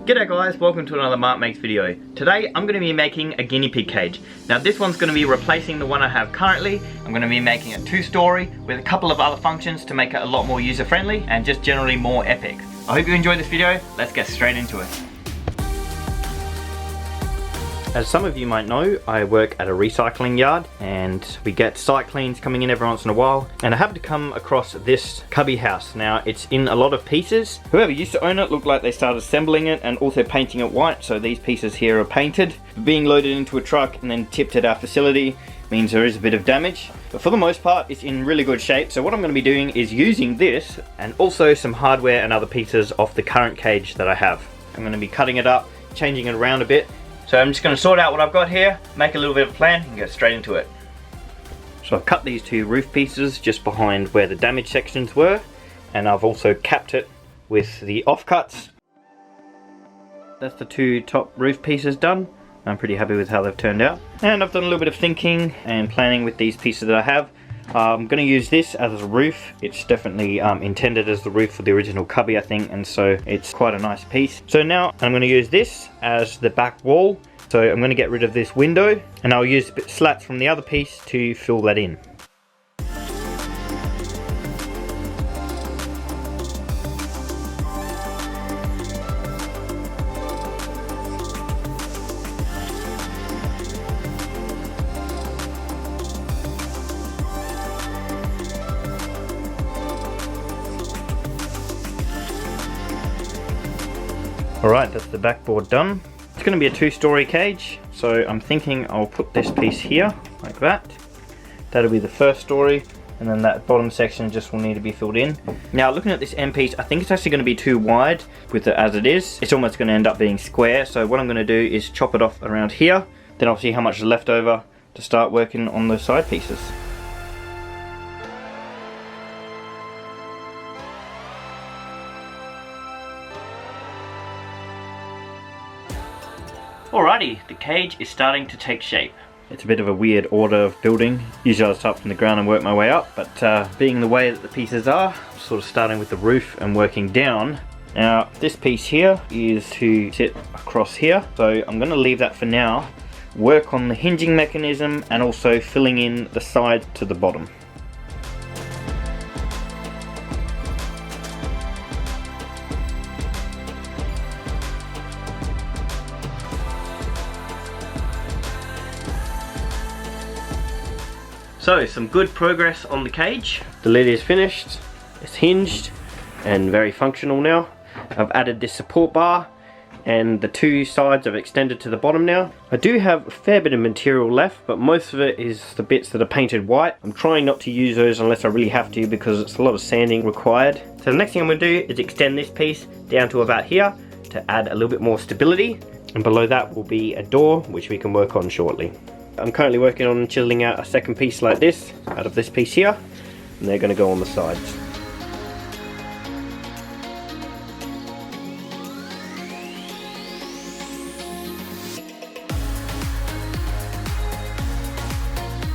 G'day guys, welcome to another Mark Makes video. Today I'm going to be making a guinea pig cage. Now this one's going to be replacing the one I have currently. I'm going to be making a 2-story with a couple of other functions to make it a lot more user friendly and just generally more epic. I hope you enjoyed this video. Let's get straight into it. As some of you might know, I work at a recycling yard and we get site cleans coming in every once in a while, and I happened to come across this cubby house. Now it's in a lot of pieces. Whoever used to own it looked like they started assembling it and also painting it white, so these pieces here are painted. Being loaded into a truck and then tipped at our facility means there is a bit of damage, but for the most part it's in really good shape. So what I'm going to be doing is using this and also some hardware and other pieces off the current cage that I have. I'm going to be cutting it up, changing it around a bit. So I'm just going to sort out what I've got here, make a little bit of a plan and get straight into it. So I've cut these 2 roof pieces just behind where the damaged sections were, and I've also capped it with the offcuts. That's the 2 top roof pieces done. I'm pretty happy with how they've turned out. And I've done a little bit of thinking and planning with these pieces that I have. I'm going to use this as a roof. It's definitely intended as the roof for the original cubby, I think, and so it's quite a nice piece. So now I'm going to use this as the back wall. So I'm going to get rid of this window and I'll use slats from the other piece to fill that in. Alright, that's the backboard done. It's going to be a 2-story cage, so I'm thinking I'll put this piece here, like that. That'll be the first story, and then that bottom section just will need to be filled in. Now looking at this end piece, I think it's actually going to be too wide with it as it is. It's almost going to end up being square, so what I'm going to do is chop it off around here, then I'll see how much is left over to start working on the side pieces. Alrighty, the cage is starting to take shape. It's a bit of a weird order of building. Usually I'll start from the ground and work my way up, but being the way that the pieces are, I'm sort of starting with the roof and working down. Now this piece here is to sit across here, so I'm going to leave that for now. Work on the hinging mechanism and also filling in the side to the bottom. So, some good progress on the cage. The lid is finished, it's hinged and very functional now. I've added this support bar and the 2 sides I've extended to the bottom now. I do have a fair bit of material left, but most of it is the bits that are painted white. I'm trying not to use those unless I really have to, because it's a lot of sanding required. So the next thing I'm going to do is extend this piece down to about here to add a little bit more stability, and below that will be a door which we can work on shortly. I'm currently working on chiseling out a second piece like this out of this piece here, and they're going to go on the sides.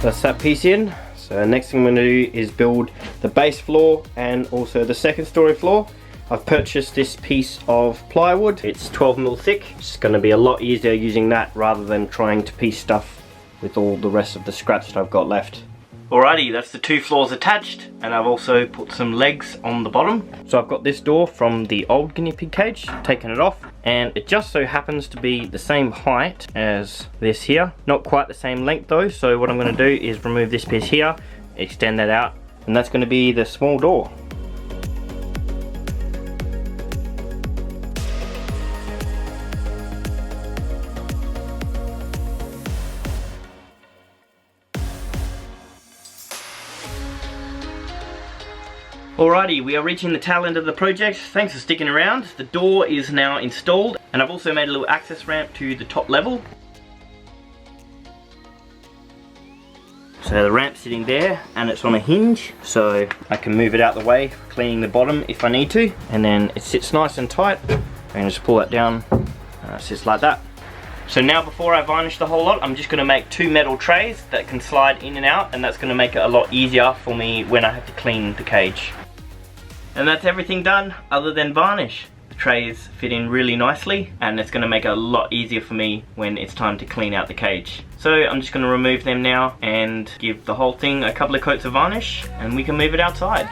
That's that piece in. So next thing I'm going to do is build the base floor and also the 2nd story floor. I've purchased this piece of plywood. It's 12mm thick. It's going to be a lot easier using that rather than trying to piece stuff with all the rest of the scraps that I've got left. Alrighty, that's the 2 floors attached, and I've also put some legs on the bottom. So I've got this door from the old guinea pig cage, taken it off, and it just so happens to be the same height as this here. Not quite the same length though, so what I'm going to do is remove this piece here, extend that out, and that's going to be the small door. Alrighty, we are reaching the tail end of the project. Thanks for sticking around. The door is now installed, and I've also made a little access ramp to the top level. So the ramp's sitting there and it's on a hinge, so I can move it out the way for cleaning the bottom if I need to, and then it sits nice and tight. I can just pull that down and it sits like that. So now before I varnish the whole lot, I'm just going to make 2 metal trays that can slide in and out, and that's going to make it a lot easier for me when I have to clean the cage. And that's everything done other than varnish. trays fit in really nicely, and it's going to make it a lot easier for me when it's time to clean out the cage. So I'm just going to remove them now and give the whole thing a couple of coats of varnish, and we can move it outside.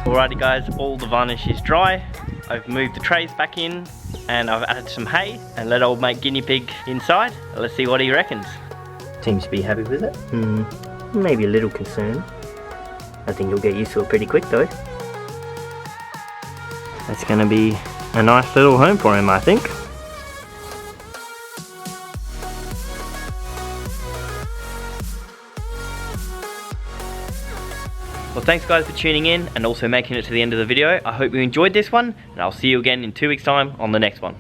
Alrighty guys, all the varnish is dry. I've moved the trays back in and I've added some hay and let old mate Guinea Pig inside. Let's see what he reckons. Seems to be happy with it. Maybe a little concerned. I think you'll get used to it pretty quick though. That's going to be a nice little home for him, I think. Well, thanks guys for tuning in and also making it to the end of the video. I hope you enjoyed this one, and I'll see you again in 2 weeks time on the next one.